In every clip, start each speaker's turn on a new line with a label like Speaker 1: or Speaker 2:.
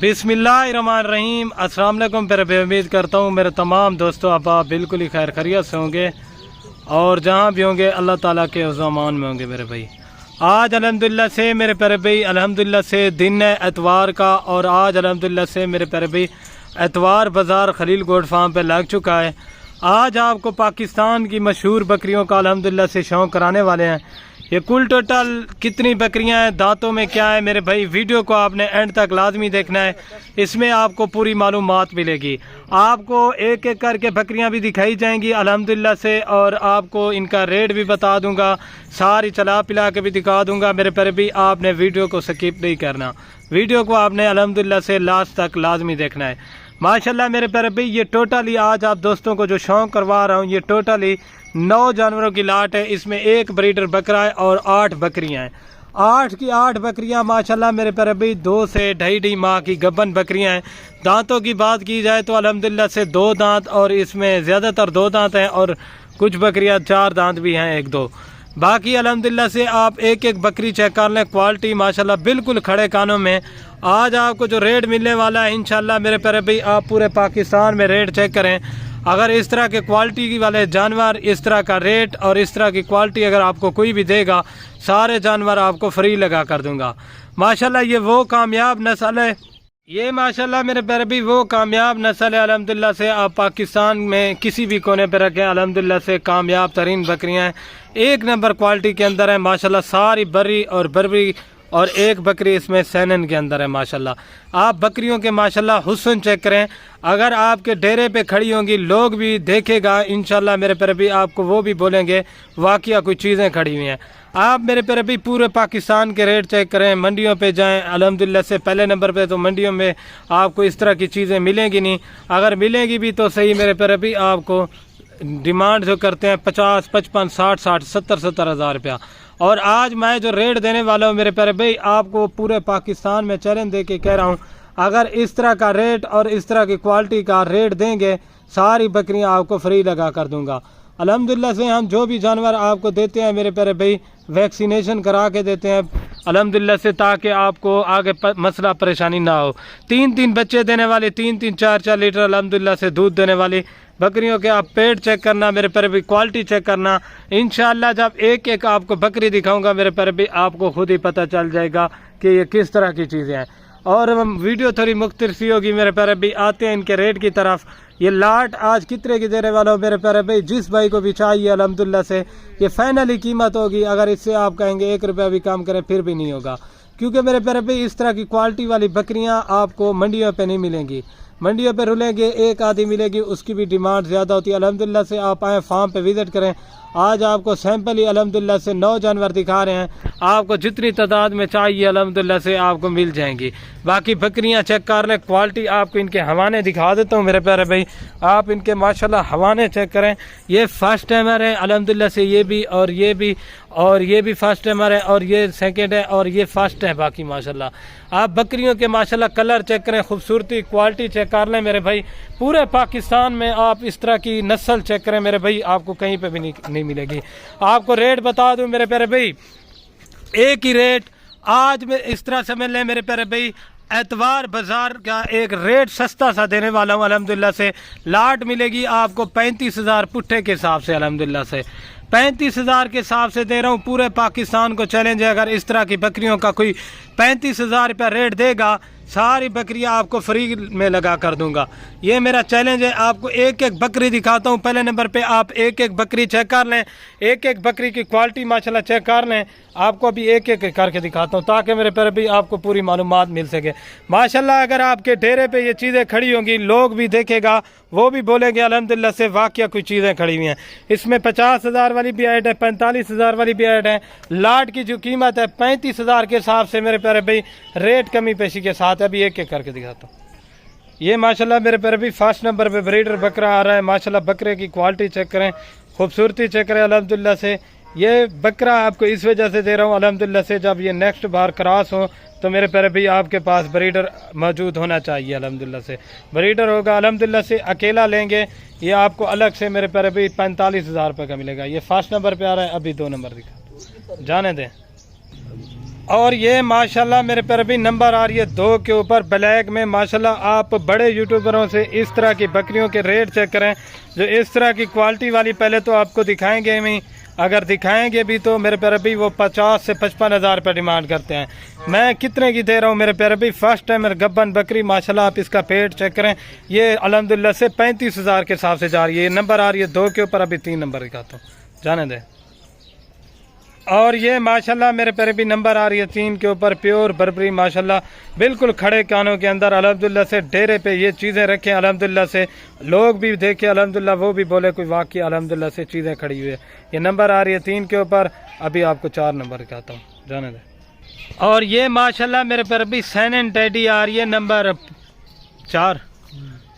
Speaker 1: बिस्मिल्लाहिर्रहमानिर्रहीम। अस्सलाम वालेकुम। फिर उम्मीद करता हूँ मेरे तमाम दोस्तों आप बिल्कुल ही खैर खैरियत से होंगे और जहाँ भी होंगे अल्लाह ताला के ज़मान में होंगे मेरे भाई। आज अल्हम्दुलिल्लाह से मेरे प्यारे भाई अल्हम्दुलिल्लाह से दिन है एतवार का और आज अल्हम्दुलिल्लाह से मेरे प्यारे भाई एतवार बाज़ार खलील गोट फार्म पे लग चुका है। आज आपको पाकिस्तान की मशहूर बकरियों का अल्हम्दुलिल्लाह से शौक़ कराने वाले हैं। ये कुल टोटल कितनी बकरियां हैं, दांतों में क्या है मेरे भाई, वीडियो को आपने एंड तक लाजमी देखना है। इसमें आपको पूरी मालूमात मिलेगी। आपको एक एक करके बकरियां भी दिखाई जाएंगी अल्हम्दुलिल्लाह से और आपको इनका रेट भी बता दूंगा, सारी चला पिला के भी दिखा दूंगा मेरे प्यारे भाई। आपने वीडियो को स्किप नहीं करना, वीडियो को आपने अल्हम्दुलिल्लाह से लास्ट तक लाजमी देखना है। माशाल्लाह मेरे प्यारे भाई ये टोटली आज आप दोस्तों को जो शौक़ करवा रहा हूँ ये टोटली 9 जानवरों की लाट है। इसमें एक ब्रीडर बकरा है और 8 बकरियां हैं। 8 की 8 बकरियां माशाल्लाह मेरे प्यारे भाई 2 से 2.5 माह की गब्बन बकरियां हैं। दांतों की बात की जाए तो अल्हम्दुलिल्लाह से 2 दांत और इसमें ज़्यादातर 2 दांत हैं और कुछ बकरियां 4 दांत भी हैं, 1-2। बाकी अल्हम्दुलिल्लाह से आप एक एक बकरी चेक कर लें, क्वालिटी माशाल्लाह बिल्कुल खड़े कानों में। आज आपको जो रेट मिलने वाला है इंशाल्लाह मेरे प्यारे भाई आप पूरे पाकिस्तान में रेट चेक करें। अगर इस तरह के क्वालिटी वाले जानवर, इस तरह का रेट और इस तरह की क्वालिटी अगर आपको कोई भी देगा, सारे जानवर आपको फ्री लगा कर दूंगा। माशाल्लाह ये वो कामयाब नस्ल है, ये माशाल्लाह मेरे प्यारे भाई वो कामयाब नस्ल है अल्हम्दुलिल्लाह से। आप पाकिस्तान में किसी भी कोने पर रखें अल्हम्दुलिल्लाह से कामयाब तरीन बकरियां हैं, एक नंबर क्वालिटी के अंदर है माशाल्लाह। सारी बर्री और बर्बरी और एक बकरी इसमें सैनन के अंदर है माशाल्लाह। आप बकरियों के माशाल्लाह हुस्न चेक करें, अगर आपके डेरे पे खड़ी होंगी लोग भी देखेगा इंशाल्लाह मेरे प्यारे भाई आपको वो भी बोलेंगे वाकया कुछ चीज़ें खड़ी हुई हैं। आप मेरे प्यारे भाई पूरे पाकिस्तान के रेट चेक करें, मंडियों पे जाएं अल्हम्दुलिल्लाह से। पहले नंबर पे तो मंडियों में आपको इस तरह की चीज़ें मिलेंगी नहीं, अगर मिलेंगी भी तो सही मेरे प्यारे भाई आपको डिमांड जो करते हैं 50, 55, 60, 70 हज़ार रुपया। और आज मैं जो रेट देने वाला हूँ मेरे प्यारे भाई आपको पूरे पाकिस्तान में चैलेंज दे के कह रहा हूँ, अगर इस तरह का रेट और इस तरह की क्वालिटी का रेट देंगे सारी बकरियाँ आपको फ्री लगा कर दूंगा अल्हम्दुलिल्लाह से। हम जो भी जानवर आपको देते हैं मेरे प्यारे भाई वैक्सीनेशन करा के देते हैं अल्हम्दुलिल्लाह से, ताकि आपको आगे मसला परेशानी ना हो। 3-3 बच्चे देने वाले, 3-3 4-4 लीटर अल्हम्दुलिल्लाह से दूध देने वाली बकरियों के आप पेट चेक करना मेरे प्यारे भाई, क्वालिटी चेक करना। इंशाल्लाह जब एक एक आपको बकरी दिखाऊंगा मेरे प्यारे भाई आपको खुद ही पता चल जाएगा कि ये किस तरह की चीज़ें हैं। और वीडियो थोड़ी मुख्तलिफ सी होगी मेरे प्यारे भाई। आते हैं इनके रेट की तरफ। ये लाट आज कितने की देने वाला हो मेरे प्यारे भाई, जिस भाई को भी चाहिए अल्हम्दुलिल्लाह से ये फाइनली कीमत होगी। अगर इससे आप कहेंगे 1 रुपया भी कम करें फिर भी नहीं होगा, क्योंकि मेरे प्यारे भाई इस तरह की क्वालिटी वाली बकरियां आपको मंडियों पे नहीं मिलेंगी। मंडियों पे रुलेंगे एक आधी मिलेगी, उसकी भी डिमांड ज़्यादा होती है। अल्हम्दुलिल्लाह से आप आए फार्म पे विज़िट करें। आज आपको सैंपल ही अल्हम्दुलिल्लाह से 9 जानवर दिखा रहे हैं, आपको जितनी तादाद में चाहिए अल्हम्दुलिल्लाह से आपको मिल जाएंगी। बाकी बकरियां चेक कर लें, क्वालिटी आपको इनके हवाने दिखा देता हूं मेरे प्यारे भाई। आप इनके माशाल्लाह हवाने चेक करें। ये फर्स्ट टाइमर है अल्हम्दुलिल्लाह से, ये भी और ये भी और ये भी फर्स्ट टाइमर है और ये सेकंड है और ये फर्स्ट है। बाकी माशाल्लाह आप बकरियों के माशाल्लाह कलर चेक करें, खूबसूरती क्वालिटी चेक कर लें मेरे भाई। पूरे पाकिस्तान में आप इस तरह की नस्ल चेक करें मेरे भाई, आपको कहीं पे भी नहीं मिलेगी। आपको रेट बता दूं मेरे प्यारे भाई, एक ही रेट आज में इस तरह से मिल मेरे प्यारे भाई। एतवार बाजार का एक रेट सस्ता सा देने वाला हूँ अल्हम्दुलिल्लाह से। लाट मिलेगी आपको 35,000 पुट्ठे के हिसाब से अल्हम्दुलिल्लाह से 35,000 के हिसाब से दे रहा हूँ। पूरे पाकिस्तान को चैलेंज है, अगर इस तरह की बकरियों का कोई 35,000 रुपया रेट देगा सारी बकरियां आपको फ्री में लगा कर दूंगा। ये मेरा चैलेंज है। आपको एक एक बकरी दिखाता हूँ। पहले नंबर पे आप एक एक बकरी चेक कर लें, एक एक बकरी की क्वालिटी माशाल्लाह चेक कर लें। आपको अभी एक एक करके दिखाता हूँ ताकि मेरे प्यारे भी आपको पूरी मालूमात मिल सके माशाल्लाह। अगर आपके डेरे पे ये चीज़ें खड़ी होंगी लोग भी देखेगा, वो भी बोलेंगे अल्हम्दुलिल्लाह से वाकया कुछ चीज़ें खड़ी हुई हैं। इसमें 50,000 वाली भी ऐड है, 45,000 वाली भी ऐड है। लाट की जो कीमत है 35,000 के हिसाब से मेरे प्यारे भाई रेट कमी पेशी के साथ अभी एक एक करके दिखाता हूँ। ये माशाल्लाह मेरे प्यारे भाई फर्स्ट नंबर पे ब्रीडर बकरा आ रहा है माशाल्लाह। बकरे की क्वालिटी चेक करें, खूबसूरती चेक करें अल्हम्दुलिल्लाह से। ये बकरा आपको इस वजह से दे रहा हूँ अल्हम्दुलिल्लाह से, जब ये नेक्स्ट बार क्रॉस हो तो मेरे प्यारे भाई आपके पास ब्रीडर मौजूद होना चाहिए अल्हम्दुलिल्लाह से। ब्रीडर होगा अल्हम्दुलिल्लाह से, अकेला लेंगे ये आपको अलग से मेरे प्यारे भाई 45,000 रुपये का मिलेगा। ये फर्स्ट नंबर पे आ रहा है, अभी 2 नंबर दिखा जाने दें। और ये माशाल्लाह मेरे पर भी नंबर आ रही है 2 के ऊपर ब्लैक में। माशाल्लाह आप बड़े यूट्यूबरों से इस तरह की बकरियों के रेट चेक करें, जो इस तरह की क्वालिटी वाली पहले तो आपको दिखाएंगे ही, अगर दिखाएंगे भी तो मेरे प्यारे भी वो 50 से 55 हज़ार रुपये डिमांड करते हैं। मैं कितने की दे रहा हूँ मेरे प्यारे भी? फर्स्ट टाइम मेरे गब्बन बकरी माशाल्लाह आप इसका पेट चेक करें, ये अल्हम्दुलिल्लाह से 35 हज़ार के हिसाब से जा रही है। ये नंबर आ रही है 2 के ऊपर, अभी 3 नंबर दिखाता हूँ, जाने दे। और ये माशाल्लाह मेरे प्यारे भी नंबर आ रही है 3 के ऊपर, प्योर बर्बरी माशाल्लाह बिल्कुल खड़े कानों के अंदर अल्हम्दुलिल्लाह से डेरे पे ये चीज़ें रखें अल्हम्दुलिल्लाह से, लोग भी देखें अल्हम्दुलिल्लाह, वो भी बोले कोई वाकई अल्हम्दुलिल्लाह से चीज़ें खड़ी हुई है। ये नंबर आ रही है 3 के ऊपर, अभी आपको 4 नंबर दिखाता हूँ, जाने दे। और ये माशाल्लाह मेरे प्यारे भी सैनन टेडी आ रही है नंबर 4,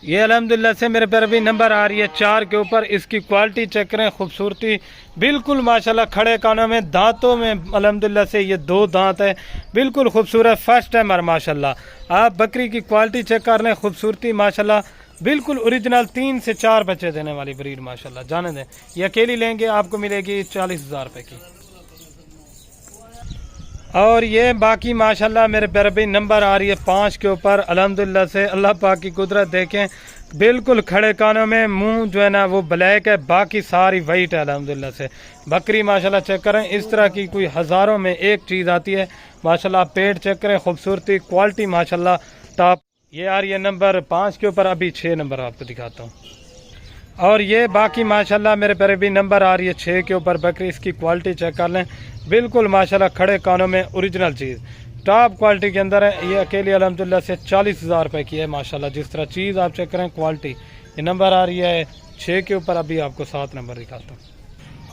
Speaker 1: ये अल्हम्दुलिल्लाह से मेरे पर भी नंबर आ रही है 4 के ऊपर। इसकी क्वालिटी चेक करें, खूबसूरती बिल्कुल माशाल्लाह, खड़े कानों में, दांतों में अल्हम्दुलिल्लाह से ये 2 दांत है, बिल्कुल खूबसूरत फर्स्ट टाइमर माशाल्लाह। आप बकरी की क्वालिटी चेक कर लें, खूबसूरती माशाल्लाह बिल्कुल ओरिजिनल 3 से 4 बच्चे देने वाली ब्रीड माशाल्लाह, जाने दें। ये अकेली लेंगे आपको मिलेगी 40 हज़ार रुपये की। और ये बाकी माशाल्लाह मेरे प्यारे भाई नंबर आ रही है 5 के ऊपर अल्हम्दुलिल्लाह से। अल्लाह पाक की कुदरत देखें, बिल्कुल खड़े कानों में, मुंह जो है ना वो ब्लैक है, बाकी सारी वाइट है अल्हम्दुलिल्लाह से। बकरी माशाल्लाह चेक करें, इस तरह की कोई हज़ारों में एक चीज़ आती है माशाल्लाह। पेट चेक करें, खूबसूरती क्वालिटी माशाल्लाह टॉप। ये आ रही है नंबर 5 के ऊपर, अभी 6 नंबर आपको दिखाता हूँ। और ये बाकी माशाल्लाह मेरे प्यारे भी नंबर आ रही है 6 के ऊपर बकरी। इसकी क्वालिटी चेक कर लें, बिल्कुल माशाल्लाह खड़े कानों में, ओरिजिनल चीज़ टॉप क्वालिटी के अंदर है। ये अकेली अल्हम्दुलिल्लाह से 40 हज़ार रुपये की है माशाल्लाह। जिस तरह चीज़ आप चेक करें क्वालिटी, ये नंबर आ रही है 6 के ऊपर, अभी आपको 7 नंबर दिखाता हूँ।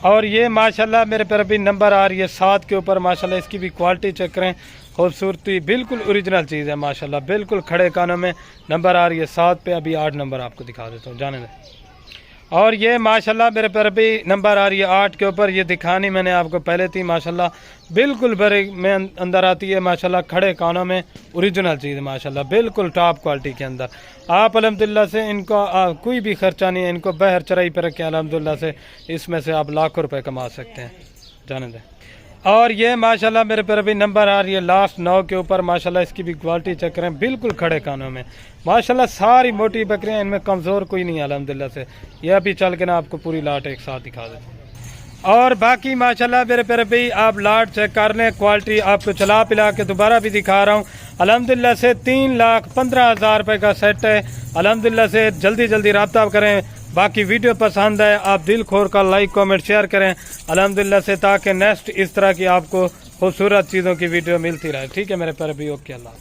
Speaker 1: और ये माशाल्लाह मेरे प्यारे भी नंबर आ रही है 7 के ऊपर माशाल्लाह। इसकी भी क्वालिटी चेक करें, खूबसूरती बिल्कुल ओरिजिनल चीज़ है माशाल्लाह, बिल्कुल खड़े कानों में। नंबर आ रही है 7 पे, अभी 8 नंबर आपको दिखा देता हूँ, जाने दें। और ये माशाल्लाह मेरे पर भी नंबर आ रही है 8 के ऊपर। ये दिखानी मैंने आपको पहले थी माशाल्लाह, बिल्कुल बड़े में अंदर आती है माशाल्लाह, खड़े कानों में, ओरिजिनल चीज़ माशाल्लाह, बिल्कुल टॉप क्वालिटी के अंदर। आप अल्हम्दुलिल्लाह से इनको कोई भी खर्चा नहीं है, इनको बहर चराई पर रखें अल्हम्दुलिल्लाह से, इसमें से आप लाखों रुपए कमा सकते हैं, जाने दें। और ये माशाल्लाह मेरे पर भी नंबर आ रही है लास्ट 9 के ऊपर माशाल्लाह। इसकी भी क्वालिटी चेक करें, बिल्कुल खड़े कानों में माशाल्लाह, सारी मोटी बकरियां, इनमें कमज़ोर कोई नहीं है अल्हम्दुलिल्लाह से। ये अभी चल के ना आपको पूरी लाट एक साथ दिखा देते हैं। और बाकी माशाल्लाह मेरे पर भी आप लाट चेक कर लें, क्वालिटी आपको चला पिला के दोबारा भी दिखा रहा हूँ अल्हम्दुलिल्लाह से। 3,15,000 रुपये का सेट है अल्हम्दुलिल्लाह से। जल्दी जल्दी रब्ता करें। बाकी वीडियो पसंद है आप दिल खोल कर लाइक कमेंट शेयर करें अल्हम्दुलिल्लाह से, ताकि नेक्स्ट इस तरह की आपको खूबसूरत चीज़ों की वीडियो मिलती रहे। ठीक है मेरे प्यारे भी, ओके, अल्लाह।